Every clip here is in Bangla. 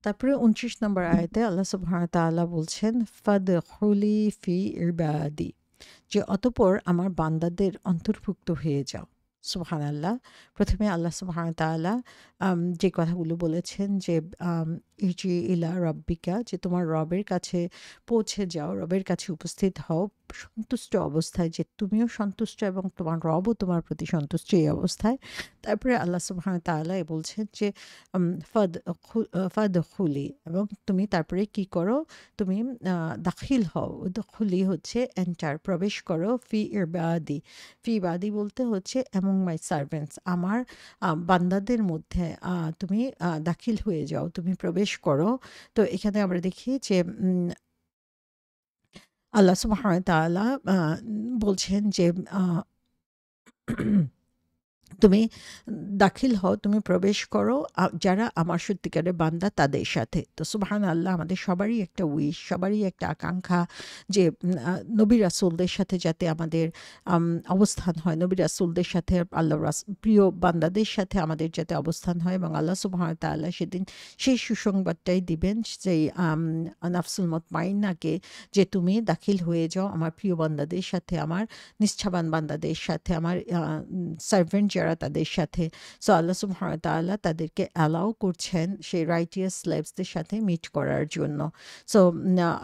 তারপরে ২৯ নম্বর আয়াতে আল্লাহ সুবহানাহু ওয়া তাআলা বলছেন, ফাদখুলি ফি ইবাদি, যে অতঃপর আমার বান্দাদের অন্তর্ভুক্ত হয়ে যাও। সুবহানাল্লাহ। প্রথমে আল্লাহ সুবহানাহু ওয়া তাআলা যে কথাগুলো বলেছেন যে ইরজি ইলা রাব্বিকা, যে তোমার রবের কাছে পৌঁছে যাও, রবের কাছে উপস্থিত হও সন্তুষ্ট অবস্থায়, যে তুমিও সন্তুষ্ট এবং তোমার রবও তোমার প্রতি সন্তুষ্ট এই অবস্থায়। তারপরে আল্লাহ সুবহানাহু ওয়া তাআলা বলছেন যে ফাদখুলি, এবং তুমি তারপরে কি করো, তুমি দাখিল হও। দখুলি হচ্ছে এন্টার, প্রবেশ করো। ফি ইবাদি, ফি ইবাদি বলতে হচ্ছে অ্যামং মাই সার্ভেন্টস, আমার বান্দাদের মধ্যে তুমি দাখিল হয়ে যাও, তুমি প্রবেশ করো। তো এখানে আমরা দেখি যে আল্লাহ সুবহানাহু ওয়া তাআলা বলছেন যে তুমি দাখিল হও, তুমি প্রবেশ করো যারা আমার সত্যিকারের বান্দা তাদের সাথে। তো সুবহানাল্লাহ, আমাদের সবারই একটা উইশ, সবারই একটা আকাঙ্ক্ষা যে নবী রাসূলদের সাথে যাতে আমাদের অবস্থান হয়, নবী রাসূলদের সাথে আল্লাহ প্রিয় বান্দাদের সাথে আমাদের যাতে অবস্থান হয়, এবং আল্লাহ সুবহানাহু ওয়া তাআলা সেদিন সেই সুসংবাদটাই দিবেন সেই নাফসুল মুতমাইন্নাকে, যে তুমি দাখিল হয়ে যাও আমার প্রিয় বান্দাদের সাথে, আমার নিষ্ঠাবান বান্দাদের সাথে, আমার সার্ভেন্ট যারা তাদের সাথে। সো আল্লাহ সুবহানাহু ওয়া তাআলা তাদেরকে অ্যালাউ করছেন সেই রাইটিয়াস স্লেভসদের সাথে মিট করার জন্য। সো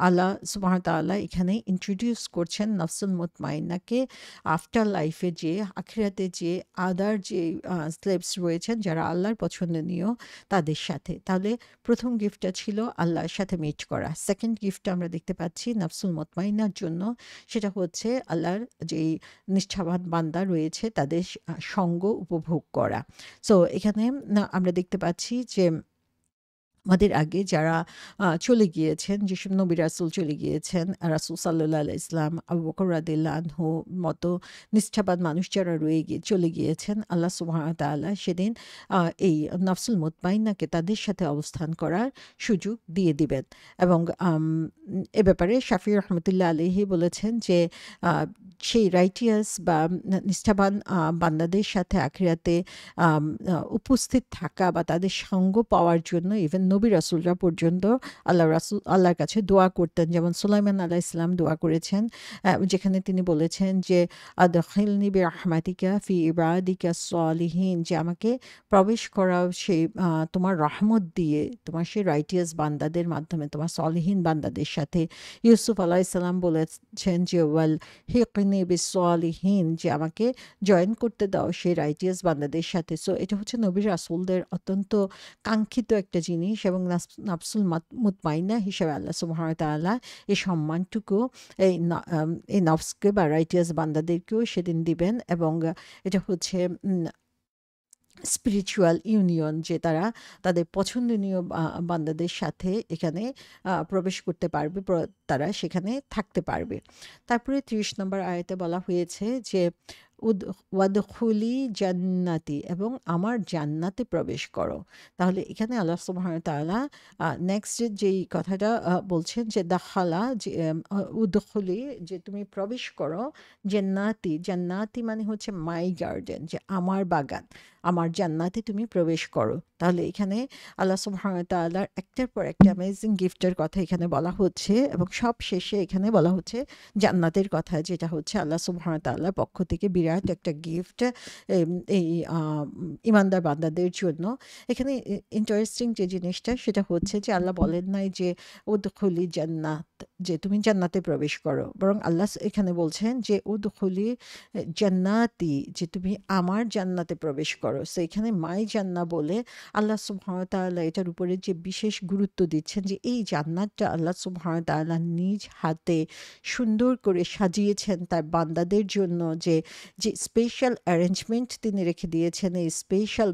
আল্লাহ সুবহানাহু ওয়া তাআলা এখানে ইন্ট্রোডিউস করছেন নাফসুল মুতমাইন্নাকে আফটার লাইফে, যে আখিরাতে যে আদার যে স্লেভস রয়েছেন যারা আল্লাহর পছন্দনীয় তাদের সাথে। তাহলে প্রথম গিফটটা ছিল আল্লাহর সাথে মিট করা। সেকেন্ড গিফটটা আমরা দেখতে পাচ্ছি নাফসুল মুতমাইন্নার জন্য, সেটা হচ্ছে আল্লাহর যেই নিষ্ঠাবান বান্দা রয়েছে তাদের সঙ্গ উপভোগ করা। সো এখানে আমরা দেখতে পাচ্ছি যে আমাদের আগে যারা চলে গিয়েছেন, যেসব নবী রাসূল চলে গিয়েছেন, রাসূল সাল্লাল্লাহু আলাইহি ওয়াসাল্লাম, আবু বকর রাদিয়াল্লাহু আনহু মতো নিষ্ঠাবান মানুষ যারা চলে গিয়েছেন, আল্লাহ সুবহানাহু ওয়া তাআলা সেদিন এই নাফসুল মুতমাইন্নাকে তাদের সাথে অবস্থান করার সুযোগ দিয়ে দিবেন। এবং এ ব্যাপারে শাফি রহমতুল্লাহ আলাইহি বলেছেন যে সেই রাইটিয়াস বা নিষ্ঠাবান বান্দাদের সাথে আখিরাতে উপস্থিত থাকা বা তাদের সঙ্গ পাওয়ার জন্য ইভেন নবী রাসূলরা পর্যন্ত আল্লাহর কাছে দোয়া করতেন। যেমন সুলাইমান আলাইহিস সালাম দোয়া করেছেন, যেখানে তিনি বলেছেন যে আদখিলনি বিরহমাতিকা ফি ইবাদিকা সলিহিন, যে আমাকে প্রবেশ করাও সেই তোমার রহমত দিয়ে, তোমার সেই রাইটিয়াস বান্দাদের মাধ্যমে, তোমার সলিহিন বান্দাদের সাথে। ইউসুফ আলাইহিস সালাম বলেছেন যে ওয়াল হিকনি বিসসলিহিন, যে আমাকে জয়েন করতে দাও সেই রাইটিয়াস বান্দাদের সাথে। সো এটা হচ্ছে নবী রাসূলদের অত্যন্ত কাঙ্ক্ষিত একটা জিনিস, এবং নাফসুল মুতমাইন্না হিসেবে আল্লাহ সুবহানাহু ওয়া তাআলা এই সম্মানটুকু এই নফসকে বা রাইটিয়াস বান্দাদেরকেও সেদিন দিবেন। এবং এটা হচ্ছে স্পিরিচুয়াল ইউনিয়ন, যে তারা তাদের পছন্দনীয় বান্দাদের সাথে এখানে প্রবেশ করতে পারবে, তারা সেখানে থাকতে পারবে। তারপরে ৩০ নম্বর আয়াতে বলা হয়েছে যে ওয়াদখুলি জান্নাতি, এবং আমার জান্নাতে প্রবেশ করো। তাহলে এখানে আল্লাহ সুবহানাহু ওয়া তাআলা নেক্সট যেই কথাটা বলছেন যে দাখালা, যে উদখুলি, যে তুমি প্রবেশ করো জান্নাতি। জান্নাতি মানে হচ্ছে মাই গার্ডেন, যে আমার বাগান, আমার জান্নাতে তুমি প্রবেশ করো। তাহলে এখানে আল্লাহ সুবহানাহু ওয়া তাআলার একটার পর একটা অ্যামেজিং গিফটের কথা এখানে বলা হচ্ছে, এবং সব শেষে এখানে বলা হচ্ছে জান্নাতের কথা, যেটা হচ্ছে আল্লাহ সুবহানাহু ওয়া তাআলার পক্ষ থেকে বিরাট একটা গিফট এই ইমানদার বান্দাদের জন্য। এখানে ইন্টারেস্টিং যে জিনিসটা সেটা হচ্ছে যে আল্লাহ বলেন নাই যে উদখুলি জান্নাত, যে তুমি জান্নাতে প্রবেশ করো, বরং আল্লাহ এখানে বলছেন যে উদখুলি জান্নাতি, যে তুমি আমার জান্নাতে প্রবেশ করো। সো এখানে মাই জান্নাহ বলে আল্লাহ সুবহানাহু ওয়া তাআলা এটার উপরে যে বিশেষ গুরুত্ব দিচ্ছেন, যে এই জান্নাতটা আল্লাহ সুবহানাহু ওয়া তাআলা নিজ হাতে সুন্দর করে সাজিয়েছেন তার বান্দাদের জন্য, যে স্পেশাল অ্যারেঞ্জমেন্ট তিনি রেখে দিয়েছেন এই স্পেশাল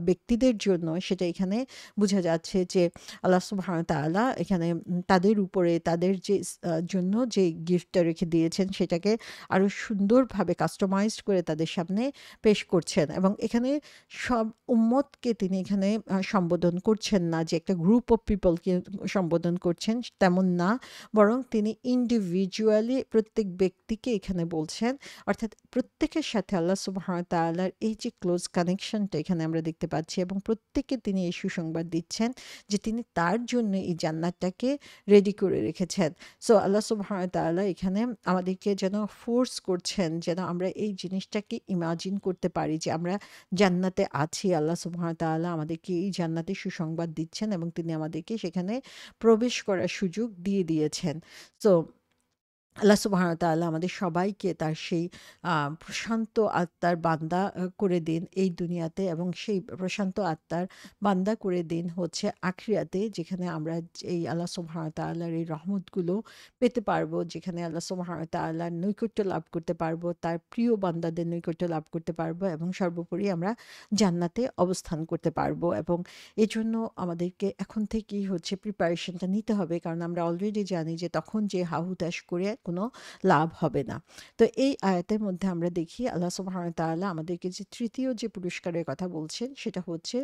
ব্যক্তিদের জন্য, সেটা এখানে বোঝা যাচ্ছে যে আল্লাহ সুবহানাহু ওয়া তাআলা এখানে তাদের উপরে, তাদের যে জন্য যে গিফটটা রেখে দিয়েছেন সেটাকে আরো সুন্দরভাবে কাস্টমাইজড করে তাদের সামনে পেশ করছেন। এবং এখানে সব উম্মতকে তিনি এখানে এখানে সম্বোধন করছেন না যে একটা গ্রুপ অফ পিপলকে সম্বোধন করছেন, তেমন না। বরং তিনি ইন্ডিভিজুয়ালি প্রত্যেক ব্যক্তিকে এখানে বলছেন। অর্থাৎ প্রত্যেকের সাথে আল্লাহ সুবহানাহু ওয়া তাআলার এই যে ক্লোজ কানেকশনটা এখানে আমরা দেখতে পাচ্ছি, এবং প্রত্যেককে তিনি এই সুসংবাদ দিচ্ছেন যে তিনি তার জন্য এই জান্নাতটাকে রেডি করে রেখেছেন। সো আল্লাহ সুবহানাহু ওয়া তাআলা এখানে আমাদেরকে যেন ফোর্স করছেন, যেন আমরা এই জিনিসটাকে ইমাজিন করতে পারি যে আমরা জান্নাতে আছি। আল্লাহ সুবহানাহু ওয়া তাআলা আমাদেরকে এই জান্নাতে সুসংবাদ দিচ্ছেন এবং তিনি আমাদেরকে সেখানে প্রবেশ করার সুযোগ দিয়ে দিয়েছেন। সো আল্লাহ সুবহানাহু ওয়া তাআলা আমাদের সবাইকে তার সেই প্রশান্ত আত্মার বান্দা করে দিন এই দুনিয়াতে, এবং সেই প্রশান্ত আত্মার বান্দা করে দিন হচ্ছে আখিরাতে, যেখানে আমরা এই আল্লাহ সুবহানাহু ওয়া তাআলার এই রহমতগুলো পেতে পারবো, যেখানে আল্লাহ সুবহানাহু ওয়া তাআলার নৈকট্য লাভ করতে পারবো, তার প্রিয় বান্দাদের নৈকট্য লাভ করতে পারবো, এবং সর্বোপরি আমরা জান্নাতে অবস্থান করতে পারবো। এবং এজন্য আমাদেরকে এখন থেকেই হচ্ছে প্রিপারেশনটা নিতে হবে, কারণ আমরা অলরেডি জানি যে তখন যে হাহুতাশ করে কোনো লাভ হবে না। তো এই আয়াতের মধ্যে আমরা দেখি আল্লাহ সুবহানাহু ওয়া তাআলা আমাদেরকে যে তৃতীয় যে পুরস্কারের কথা বলছেন সেটা হচ্ছে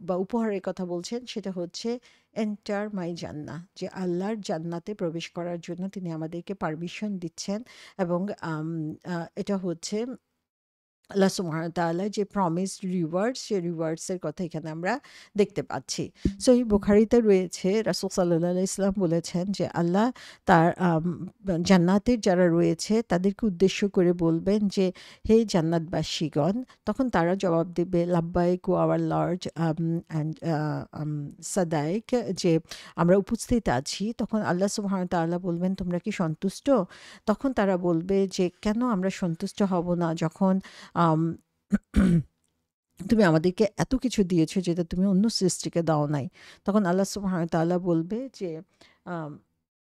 বা উপহারের কথা বলছেন সেটা হচ্ছে এন্টার মাই জান্নাহ, যে আল্লাহর জান্নাতে প্রবেশ করার জন্য তিনি আমাদেরকে পারমিশন দিচ্ছেন। এবং এটা হচ্ছে আল্লাহ সুবহানাহু ওয়া তাআলার যে প্রমিসড রিওয়ার্ডস, সেই রিওয়ার্ডস এর কথা এখানে আমরা দেখতে পাচ্ছি। সহিহ বুখারীতে রয়েছে, রাসূল সাল্লাল্লাহু আলাইহি ওয়াসাল্লাম বলেছেন যে আল্লাহ তার জান্নাতের যারা রয়েছে তাদেরকে উদ্দেশ্য করে বলবেন যে, হে জান্নাতবাসীগণ, তখন তারা জবাব দিবে লাব্বাইক ওয়া আওয়ার লর্ড অ্যান্ড সাদাইক, যে আমরা উপস্থিত আছি। তখন আল্লাহ সুবহানাহু ওয়া তাআলা বলবেন, তোমরা কি সন্তুষ্ট? তখন তারা বলবে যে, কেন আমরা সন্তুষ্ট হব না, যখন আম তুমি আমাদেরকে এত কিছু দিয়েছো যেটা তুমি অন্য সৃষ্টিকে দাও নাই। তখন আল্লাহ সুবহানাহু ওয়া তাআলা বলবে যে, um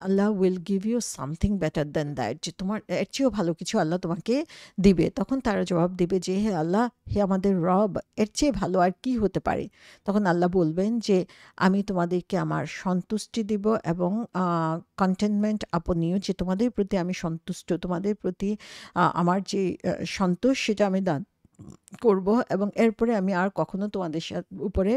Allah will give you something better than that, যে তোমার এর চেয়েও ভালো কিছু আল্লাহ তোমাকে দিবে। তখন তারা জবাব দিবে যে, হে আল্লাহ, হে আমাদের রব, এর চেয়ে ভালো আর কি হতে পারে? তখন আল্লাহ বলবেন যে, আমি তোমাদেরকে আমার সন্তুষ্টি দিব এবং কন্টেনমেন্ট আপন ইউ, যে তোমাদের প্রতি আমি সন্তুষ্ট, তোমাদের প্রতি আমার যে সন্তোষ সেটা আমি দান করব, এবং এরপরে আমি আর কখনো তোমাদের উপরে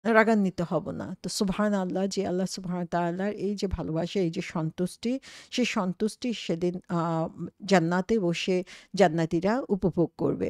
রাগান্বিত হব না। তো সুবহানাল্লাহ, যে আল্লাহ সুবহানাহু ওয়া তাআলার এই যে ভালোবাসা, এই যে সন্তুষ্টি, সেই সন্তুষ্টি সেদিন জান্নাতে বসে জান্নাতীরা উপভোগ করবে।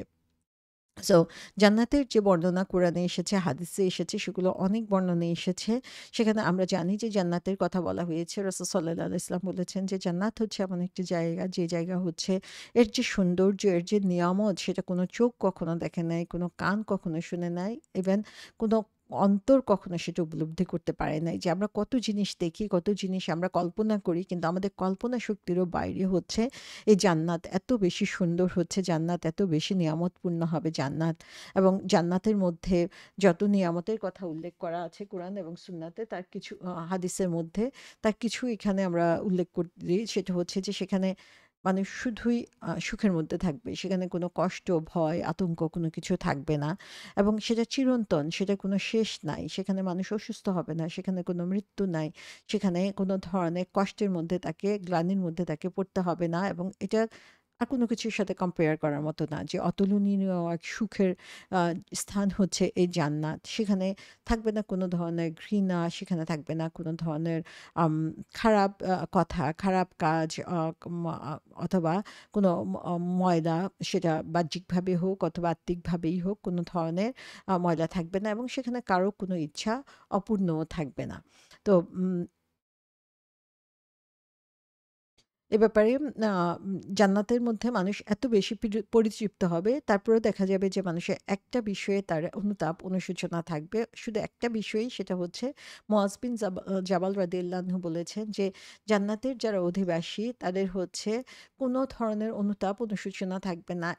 সো জান্নাতের যে বর্ণনা কোরআনে এসেছে, হাদিসে এসেছে, সেগুলো অনেক বর্ণনে এসেছে। সেখানে আমরা জানি যে জান্নাতের কথা বলা হয়েছে। রাসূল সাল্লাল্লাহু আলাইহি ওয়াসাল্লাম বলেছেন যে জান্নাত হচ্ছে এমন একটি জায়গা, যে জায়গা হচ্ছে এর যে সৌন্দর্য, এর যে নিয়ামত, সেটা কোনো চোখ কখনো দেখে নাই, কোনো কান কখনো শুনে নাই, ইভেন কোনো অন্তর কখনো সেটা উপলব্ধি করতে পারে নাই। যে আমরা কত জিনিস দেখি, কত জিনিস আমরা কল্পনা করি, কিন্তু আমাদের কল্পনা শক্তিরও বাইরে হচ্ছে এই জান্নাত। এত বেশি সুন্দর হচ্ছে জান্নাত, এত বেশি নিয়ামতপূর্ণ হবে জান্নাত। এবং জান্নাতের মধ্যে যত নিয়ামতের কথা উল্লেখ করা আছে কোরআন এবং সুন্নাতে, তার কিছু হাদিসের মধ্যে তার কিছু এখানে আমরা উল্লেখ করি। সেটা হচ্ছে যে সেখানে মানুষ শুধুই সুখের মধ্যে থাকবে। সেখানে কোনো কষ্ট, ভয়, আতঙ্ক কোনো কিছু থাকবে না, এবং সেটা চিরন্তন, সেটার কোনো শেষ নাই। সেখানে মানুষ অসুস্থ হবে না, সেখানে কোনো মৃত্যু নাই, সেখানে কোনো ধরনের কষ্টের মধ্যে তাকে, গ্লানির মধ্যে তাকে পড়তে হবে না, এবং এটা আর কোনো কিছুর সাথে কম্পেয়ার করার মতো না। যে অতুলনীয় এক সুখের আ স্থান হচ্ছে এই জান্নাত। সেখানে থাকবে না কোনো ধরনের ঘৃণা, সেখানে থাকবে না কোনো ধরনের আম খারাপ কথা, খারাপ কাজ, অথবা কোনো ময়লা, সেটা বাহ্যিকভাবে হোক অথবা আত্মিকভাবেই হোক, কোনো ধরনের ময়লা থাকবে না, এবং সেখানে কারো কোনো ইচ্ছা অপূর্ণও থাকবে না। তো এ ব্যাপারে জান্নাতের মধ্যে মানুষ এত বেশি পরিতৃপ্ত হবে, তারপরেও দেখা যাবে যে মানুষের একটা বিষয়ে তার অনুতাপ, অনুশোচনা থাকবে। শুধু একটা বিষয়েই, সেটা হচ্ছে মুআয বিন জাবাল রাদিয়াল্লাহু আনহু বলেছেন যে, জান্নাতের যারা অধিবাসী তাদের হচ্ছে কোনো ধরনের অনুতাপ, অনুশোচনা থাকবে না।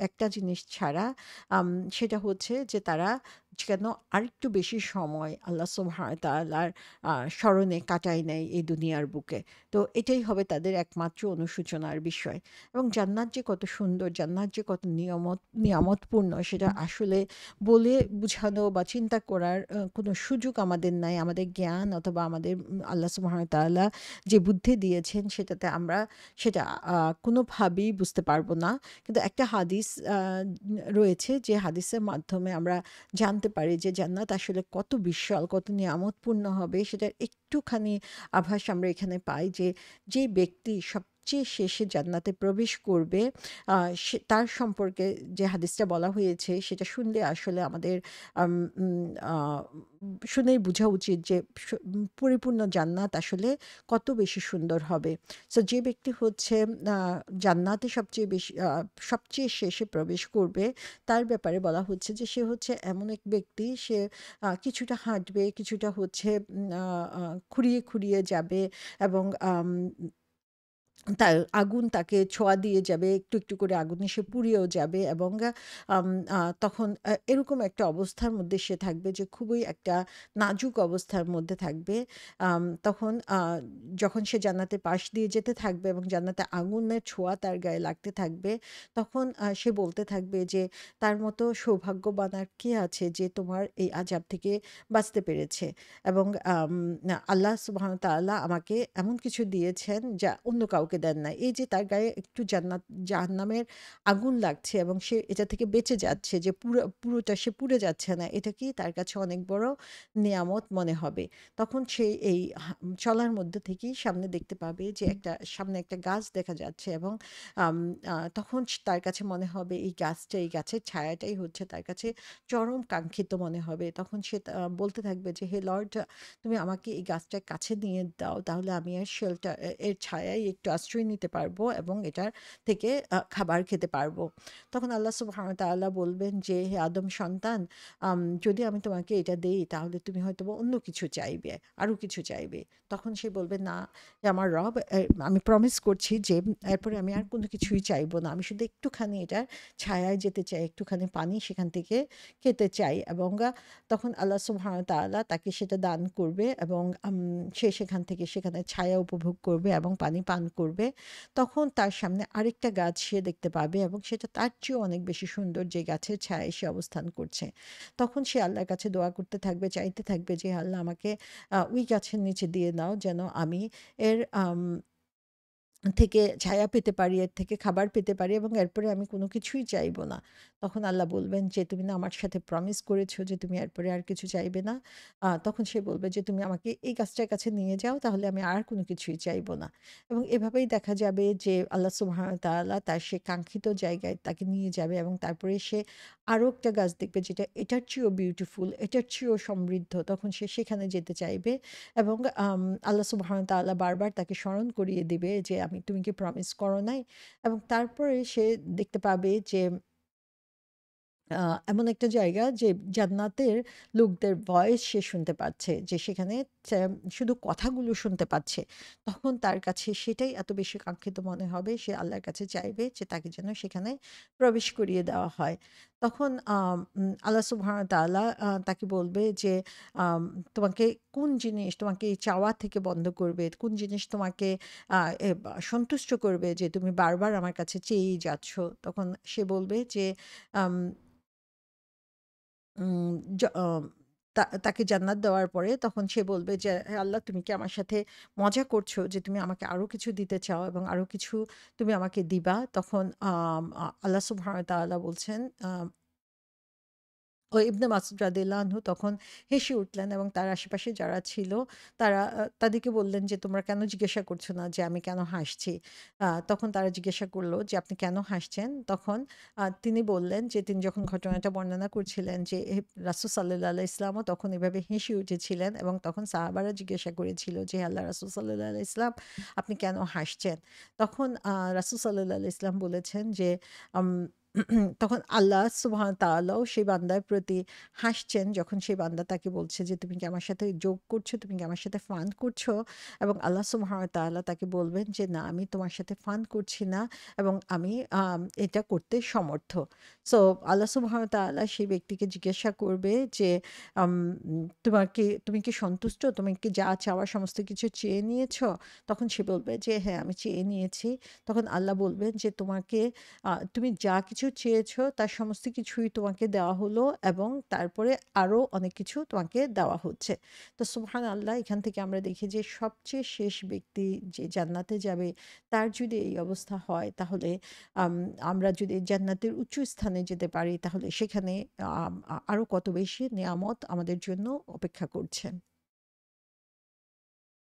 একটা জিনিস ছাড়া, আম সেটা হচ্ছে যে তারা যেন আরেকটু বেশি সময় আল্লাহ সুবহানাহু ওয়া তাআলার স্মরণে কাটায় নেয় এই দুনিয়ার বুকে। তো এটাই হবে তাদের একমাত্র অনুশোচনার বিষয়। এবং জান্নাত যে কত সুন্দর, জান্নাত যে কত নিয়ামতপূর্ণ, সেটা আসলে বলে বুঝানো বা চিন্তা করার কোনো সুযোগ আমাদের নাই। আমাদের জ্ঞান অথবা আমাদের আল্লাহ সুবহানাহু ওয়া তাআলা যে বুদ্ধি দিয়েছেন সেটাতে আমরা সেটা কোনোভাবেই বুঝতে পারবো না। কিন্তু একটা হাদিস রয়েছে, যে হাদিসের মাধ্যমে আমরা জানতে পারি যে জান্নাত আসলে কত বিশাল, কত নিয়ামতপূর্ণ হবে, সেটার একটুখানি আভাস আমরা এখানে পাই। যে যে ব্যক্তি সবচেয়ে শেষে জান্নাতে প্রবেশ করবে, তার সম্পর্কে যে হাদিসটা বলা হয়েছে সেটা শুনলে আসলে আমাদের আম, উম, আহ, শুনেই বোঝা উচিত যে পরিপূর্ণ জান্নাত আসলে কত বেশি সুন্দর হবে। সো যে ব্যক্তি হচ্ছে জান্নাতে সবচেয়ে শেষে প্রবেশ করবে, তার ব্যাপারে বলা হচ্ছে যে সে হচ্ছে এমন এক ব্যক্তি, সে কিছুটা হাঁটবে, কিছুটা হচ্ছে খুঁড়িয়ে খুঁড়িয়ে যাবে, এবং তার আগুন তাকে ছোঁয়া দিয়ে যাবে, একটু একটু করে আগুনে সে পুড়েও যাবে, এবং আম, তখন এরকম একটা অবস্থার মধ্যে সে থাকবে যে খুবই একটা নাজুক অবস্থার মধ্যে থাকবে। তখন যখন সে জান্নাতের পাশ দিয়ে যেতে থাকবে এবং জান্নাতে আগুনের ছোঁয়া তার গায়ে লাগতে থাকবে, তখন সে বলতে থাকবে যে তার মতো সৌভাগ্যবান আর কে আছে যে তোমার এই আযাব থেকে বাঁচতে পেরেছে, এবং আল্লাহ সুবহানাহু ওয়া তাআলা আমাকে এমন কিছু দিয়েছেন যা অন্য কাউকে দেন নাই। এই যে তার গায়ে একটু জাহান্নামের আগুন লাগছে এবং সে এটা থেকে বেঁচে যাচ্ছে, যে পুরোটা সে পুড়ে যাচ্ছে না, এটা কি তার কাছে অনেক বড় নিয়ামত মনে হবে। তখন সে এই চলার মধ্যে থেকেই সামনে দেখতে পাবে যে সামনে একটা গাছ দেখা যাচ্ছে, এবং আম, তখন তার কাছে মনে হবে এই গাছের ছায়াটাই হচ্ছে তার কাছে চরম কাঙ্ক্ষিত মনে হবে। তখন সে বলতে থাকবে যে হে লর্ড, তুমি আমাকে এই গাছটার কাছে নিয়ে দাও, তাহলে আমি এর ছায়ায় একটু আশ্রয় নিতে পারবো এবং এটার থেকে খাবার খেতে পারবো। তখন আল্লাহ সুবহানাহু ওয়া তাআলা বলবেন যে হে আদম সন্তান, যদি আমি তোমাকে এটা দেই তাহলে তুমি হয়তো বা অন্য কিছু চাইবে, আরো কিছু চাইবে। তখন সে বলবে না, যে আমার রব, আমি প্রমিস করছি যে এরপরে আমি আর কোনো কিছুই চাইবো না, আমি শুধু একটুখানি এটার ছায়ায় যেতে চাই, একটুখানি পানি সেখান থেকে খেতে চাই। এবং তখন আল্লাহ সুবহানাহু ওয়া তাআলা তাকে সেটা দান করবে, এবং সে সেখানে ছায়া উপভোগ করবে এবং পানি পান করবে। তখন তার সামনে আরেকটা গাছ সে দেখতে পাবে, এবং সেটা তার চেয়েও অনেক বেশি সুন্দর, যে গাছের ছায়ায় সে অবস্থান করছে। তখন সে আল্লাহর কাছে দোয়া করতে থাকবে, চাইতে থাকবে যে আল্লাহ আমাকে ওই গাছের নিচে দিয়ে দাও, যেন আমি এর থেকে ছায়া পেতে পারি, এর থেকে খাবার পেতে পারি, এবং এরপরে আমি কোনো কিছুই চাইবো না। তখন আল্লাহ বলবেন যে তুমি না আমার সাথে প্রমিস করেছো যে তুমি এরপরে আর কিছু চাইবে না। তখন সে বলবে যে তুমি আমাকে এই গাছটার কাছে নিয়ে যাও, তাহলে আমি আর কোনো কিছুই চাইবো না। এবং এভাবেই দেখা যাবে যে আল্লাহ সুবহানাহু ওয়া তাআলা তার সে কাঙ্ক্ষিত জায়গায় তাকে নিয়ে যাবে, এবং তারপরে সে আরও একটা গাছ দেখবে যেটা এটার চেয়েও বিউটিফুল, এটার চেয়েও সমৃদ্ধ। তখন সে সেখানে যেতে চাইবে, এবং আল্লাহ সুবহানাহু ওয়া তাআলা বারবার তাকে স্মরণ করিয়ে দিবে যে তুমি কি প্রমিস করো নাই? এবং তারপরে সে দেখতে পাবে যে এমন একটা জায়গা যে জান্নাতের লোকদের ভয়েস সে শুনতে পাচ্ছে, যে সেখানে শুধু কথাগুলো শুনতে পাচ্ছে। তখন তার কাছে সেটাই এত বেশি কাঙ্ক্ষিত মনে হবে, সে আল্লাহর কাছে চাইবে যে তাকে যেন সেখানে প্রবেশ করিয়ে দেওয়া হয়। তখন আল্লাহ সুবহানাহু ওয়া তাআলা তাকে বলবে যে আম, তোমাকে কোন জিনিস তোমাকে এই চাওয়া থেকে বন্ধ করবে, কোন জিনিস তোমাকে সন্তুষ্ট করবে যে তুমি বারবার আমার কাছে চেয়েই যাচ্ছ। তখন সে বলবে যে আম, উম জ তাকে জান্নাত দেওয়ার পরে তখন সে বলবে যে, "হে আল্লাহ, তুমি কি আমার সাথে মজা করছো যে তুমি আমাকে আরো কিছু দিতে চাও এবং আরো কিছু তুমি আমাকে দিবা?" তখন আল্লাহ সুবহানাহু ওয়া তাআলা বলছেন, ও ইবনে মাসউদ রাদিয়াল্লাহু আনহু তখন হেসে উঠলেন, এবং তার আশেপাশে যারা ছিল তারা তাদেরকে বললেন যে, "তোমরা কেন জিজ্ঞাসা করছো না যে আমি কেন হাসছি?" তখন তারা জিজ্ঞাসা করলো যে, "আপনি কেন হাসছেন?" তখন তিনি বললেন যে তিনি যখন ঘটনাটা বর্ণনা করছিলেন যে রাসূল সাল্লাল্লাহু আলাইহি ইসলামও তখন এভাবে হেসে উঠেছিলেন, এবং তখন সাহাবারা জিজ্ঞাসা করেছিল যে, "হে আল্লাহর রাসূল সাল্লাল্লাহু আলাইহি ইসলাম, আপনি কেন হাসছেন?" তখন রাসূল সাল্লাল্লাহু আলাইহি ইসলাম বলেছেন যে তখন আল্লাহ সুবহানাহু ওয়া তাআলাও সেই বান্দার প্রতি হাসছেন যখন সেই বান্দা তাকে বলছে যে, "তুমি কি আমার সাথে যোগ করছো? তুমি কি আমার সাথে ফান করছো?" এবং আল্লাহ সুবহানাহু ওয়া তাআলা তাকে বলবেন যে, "না, আমি তোমার সাথে ফান করছি না এবং আমি এটা করতে সমর্থ।" সো আল্লাহ সুবহানাহু ওয়া তাআলা সেই ব্যক্তিকে জিজ্ঞাসা করবে যে, আম তুমি কি সন্তুষ্ট? তুমি কি যা চাওয়ার সমস্ত কিছু চেয়ে নিয়েছো? তখন সে বলবে যে, "হ্যাঁ, আমি চেয়ে নিয়েছি।" তখন আল্লাহ বলবেন যে, তুমি যা কিছু চেয়েছো তার সমস্ত কিছুই তোমাকে দেওয়া হলো এবং তারপরে আরো অনেক কিছু তোমাকে দেওয়া হচ্ছে।" তো সুবহানাল্লাহ, এখান থেকে আমরা দেখি যে সবচেয়ে শেষ ব্যক্তি যে জান্নাতে যাবে, তার যদি এই অবস্থা হয় তাহলে আম আমরা যদি জান্নাতের উঁচু স্থানে যেতে পারি তাহলে সেখানে আরো কত বেশি নেয়ামত আমাদের জন্য অপেক্ষা করছে।